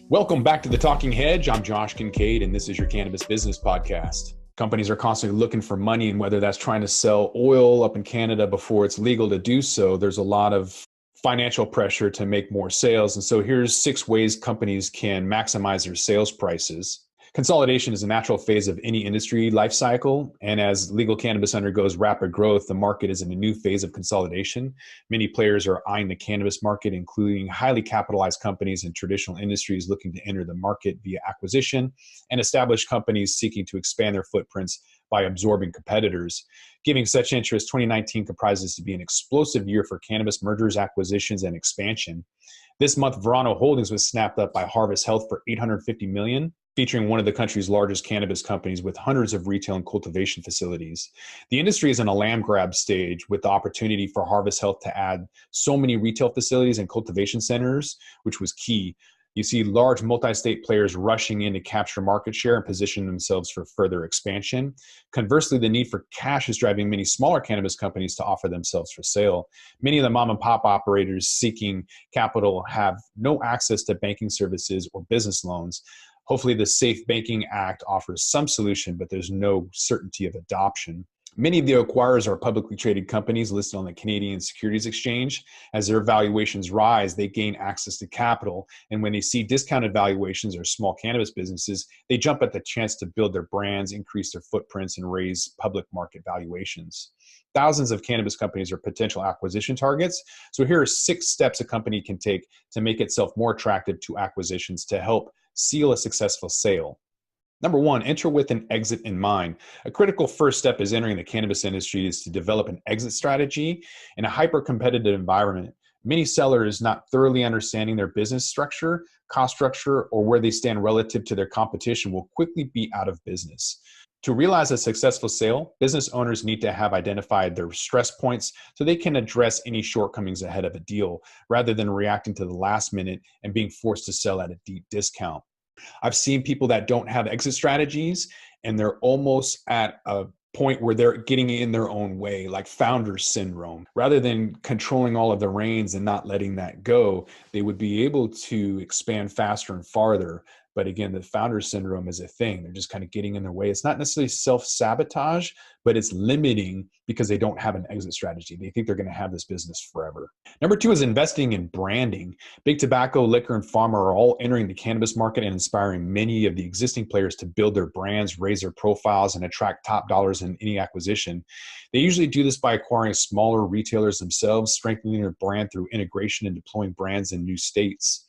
Welcome back to the Talking Hedge. I'm Josh Kincaid, and this is your Cannabis Business Podcast. Companies are constantly looking for money, and whether that's trying to sell oil up in Canada before it's legal to do so, there's a lot of financial pressure to make more sales. And so here's 6 ways companies can maximize their sales prices. Consolidation is a natural phase of any industry life cycle, and as legal cannabis undergoes rapid growth, the market is in a new phase of consolidation. Many players are eyeing the cannabis market, including highly capitalized companies in traditional industries looking to enter the market via acquisition, and established companies seeking to expand their footprints by absorbing competitors. Giving such interest, 2019 comprises to be an explosive year for cannabis mergers, acquisitions, and expansion. This month, Verano Holdings was snapped up by Harvest Health for $850 million, featuring one of the country's largest cannabis companies with hundreds of retail and cultivation facilities. The industry is in a land grab stage with the opportunity for Harvest Health to add so many retail facilities and cultivation centers, which was key. You see large multi-state players rushing in to capture market share and position themselves for further expansion. Conversely, the need for cash is driving many smaller cannabis companies to offer themselves for sale. Many of the mom and pop operators seeking capital have no access to banking services or business loans. Hopefully, the Safe Banking Act offers some solution, but there's no certainty of adoption. Many of the acquirers are publicly traded companies listed on the Canadian Securities Exchange. As their valuations rise, they gain access to capital. And when they see discounted valuations or small cannabis businesses, they jump at the chance to build their brands, increase their footprints, and raise public market valuations. Thousands of cannabis companies are potential acquisition targets. So here are 6 steps a company can take to make itself more attractive to acquisitions to help seal a successful sale. Number 1, enter with an exit in mind. A critical first step is entering the cannabis industry is to develop an exit strategy in a hyper-competitive environment. Many sellers not thoroughly understanding their business structure, cost structure, or where they stand relative to their competition will quickly be out of business. To realize a successful sale, business owners need to have identified their stress points so they can address any shortcomings ahead of a deal, rather than reacting to the last minute and being forced to sell at a deep discount. I've seen people that don't have exit strategies and they're almost at a point where they're getting in their own way, like founder syndrome. Rather than controlling all of the reins and not letting that go, they would be able to expand faster and farther. But again, the founder syndrome is a thing. They're just kind of getting in their way. It's not necessarily self-sabotage, but it's limiting because they don't have an exit strategy. They think they're going to have this business forever. Number 2 is investing in branding. Big tobacco, liquor, and pharma are all entering the cannabis market and inspiring many of the existing players to build their brands, raise their profiles, and attract top dollars in any acquisition. They usually do this by acquiring smaller retailers themselves, strengthening their brand through integration and deploying brands in new states.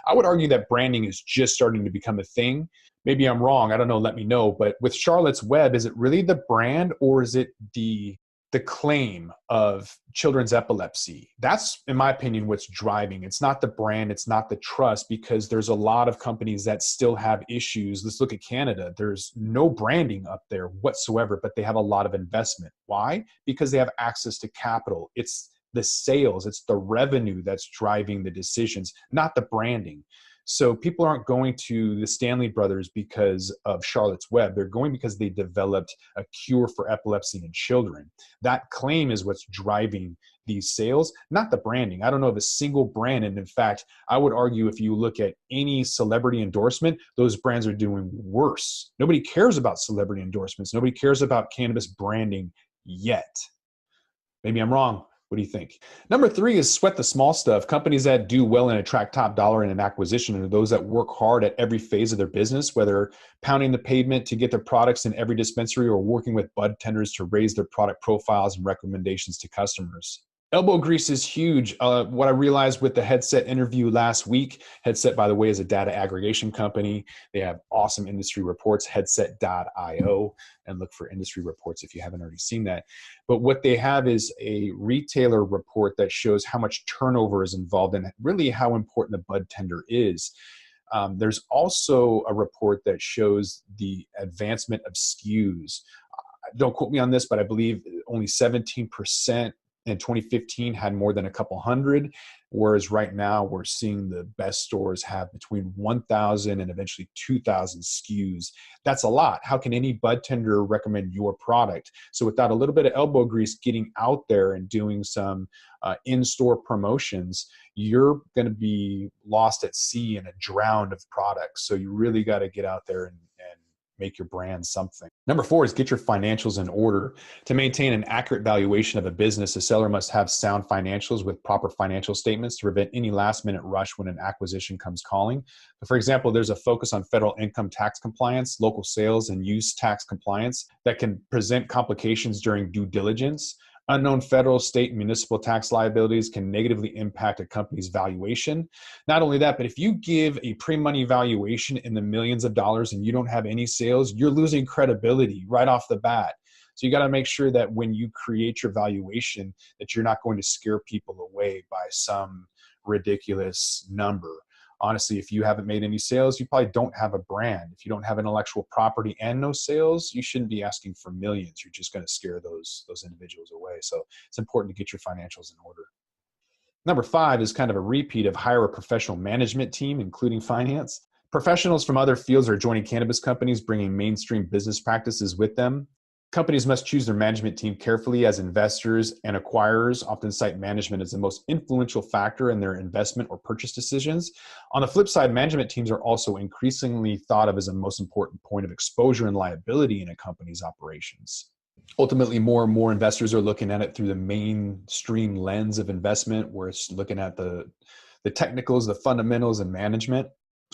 I would argue that branding is just starting to become a thing. Maybe I'm wrong. I don't know. Let me know. But with Charlotte's Web, is it really the brand or is it the claim of children's epilepsy? That's, in my opinion, what's driving. It's not the brand. It's not the trust, because there's a lot of companies that still have issues. Let's look at Canada. There's no branding up there whatsoever, but they have a lot of investment. Why? Because they have access to capital. It's the sales, it's the revenue that's driving the decisions, not the branding. So people aren't going to the Stanley Brothers because of Charlotte's Web. They're going because they developed a cure for epilepsy in children. That claim is what's driving these sales, not the branding. I don't know of a single brand. And in fact, I would argue if you look at any celebrity endorsement, those brands are doing worse. Nobody cares about celebrity endorsements. Nobody cares about cannabis branding yet. Maybe I'm wrong. What do you think? Number 3 is sweat the small stuff. Companies that do well and attract top dollar in an acquisition are those that work hard at every phase of their business, whether pounding the pavement to get their products in every dispensary or working with bud tenders to raise their product profiles and recommendations to customers. Elbow grease is huge. What I realized with the Headset interview last week, Headset, by the way, is a data aggregation company. They have awesome industry reports, headset.io, and look for industry reports if you haven't already seen that. But what they have is a retailer report that shows how much turnover is involved and really how important the bud tender is. There's also a report that shows the advancement of SKUs. Don't quote me on this, but I believe only 17% in 2015 had more than a couple hundred, whereas right now we're seeing the best stores have between 1,000 and eventually 2,000 SKUs. That's a lot. How can any bud tender recommend your product? So without a little bit of elbow grease, getting out there and doing some in-store promotions, you're going to be lost at sea in a drown of products. So you really got to get out there and make your brand something. Number 4 is get your financials in order. To maintain an accurate valuation of a business, a seller must have sound financials with proper financial statements to prevent any last-minute rush when an acquisition comes calling. For example, there's a focus on federal income tax compliance, local sales, and use tax compliance that can present complications during due diligence. Unknown federal, state, and municipal tax liabilities can negatively impact a company's valuation. Not only that, but if you give a pre-money valuation in the millions of dollars and you don't have any sales, you're losing credibility right off the bat. So you got to make sure that when you create your valuation, that you're not going to scare people away by some ridiculous number. Honestly, if you haven't made any sales, you probably don't have a brand. If you don't have intellectual property and no sales, you shouldn't be asking for millions. You're just going to scare those individuals away. So it's important to get your financials in order. Number 5 is kind of a repeat of hire a professional management team, including finance. Professionals from other fields are joining cannabis companies, bringing mainstream business practices with them. Companies must choose their management team carefully, as investors and acquirers often cite management as the most influential factor in their investment or purchase decisions. On the flip side, management teams are also increasingly thought of as a most important point of exposure and liability in a company's operations. Ultimately, more and more investors are looking at it through the mainstream lens of investment, where it's looking at the technicals, the fundamentals, and management,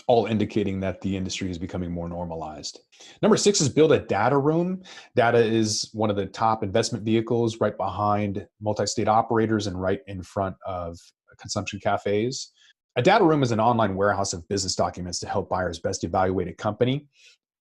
all indicating that the industry is becoming more normalized. Number 6 is build a data room. Data is one of the top investment vehicles, right behind multi-state operators and right in front of consumption cafes. A data room is an online warehouse of business documents to help buyers best evaluate a company.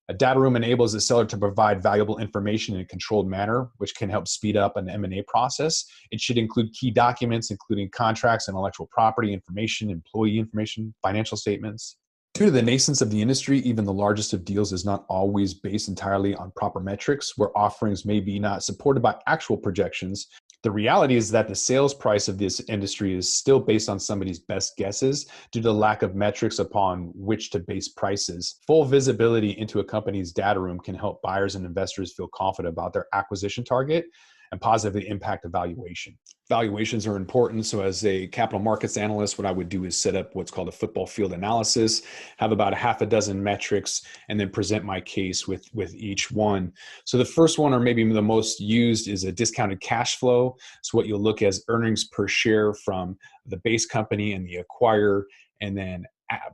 A data room enables the seller to provide valuable information in a controlled manner, which can help speed up an M&A process. It should include key documents, including contracts, intellectual property information, employee information, financial statements. Due to the nascence of the industry, even the largest of deals is not always based entirely on proper metrics, where offerings may be not supported by actual projections. The reality is that the sales price of this industry is still based on somebody's best guesses due to the lack of metrics upon which to base prices. Full visibility into a company's data room can help buyers and investors feel confident about their acquisition target and positively impact the valuation. Valuations are important. So as a capital markets analyst, what I would do is set up what's called a football field analysis, have about a half a dozen metrics, and then present my case with each one. So the first one, or maybe the most used, is a discounted cash flow. So what you'll look at is earnings per share from the base company and the acquirer, and then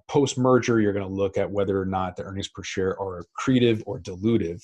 post-merger, you're going to look at whether or not the earnings per share are accretive or dilutive.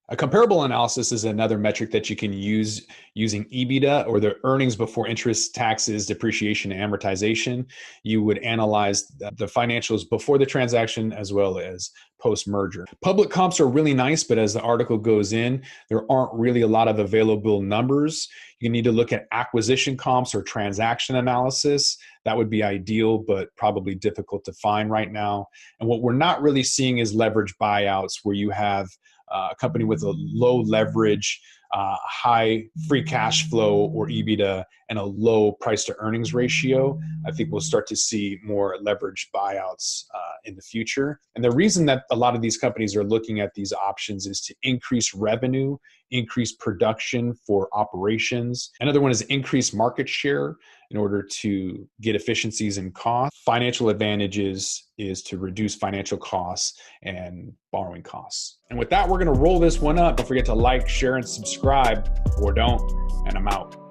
A comparable analysis is another metric that you can use using EBITDA, or the earnings before interest, taxes, depreciation, and amortization. You would analyze the financials before the transaction as well as post-merger. Public comps are really nice, but as the article goes in, there aren't really a lot of available numbers. You need to look at acquisition comps or transaction analysis. That would be ideal, but probably difficult to find right now. And what we're not really seeing is leverage buyouts, where you have a company with a low leverage, high free cash flow or EBITDA, and a low price to earnings ratio. I think we'll start to see more leverage buyouts in the future. And the reason that a lot of these companies are looking at these options is to increase revenue, increase production for operations. Another one is increase market share in order to get efficiencies in cost. Financial advantages is to reduce financial costs and borrowing costs. And with that, we're going to roll this one up. Don't forget to like, share, and subscribe, or don't. And I'm out.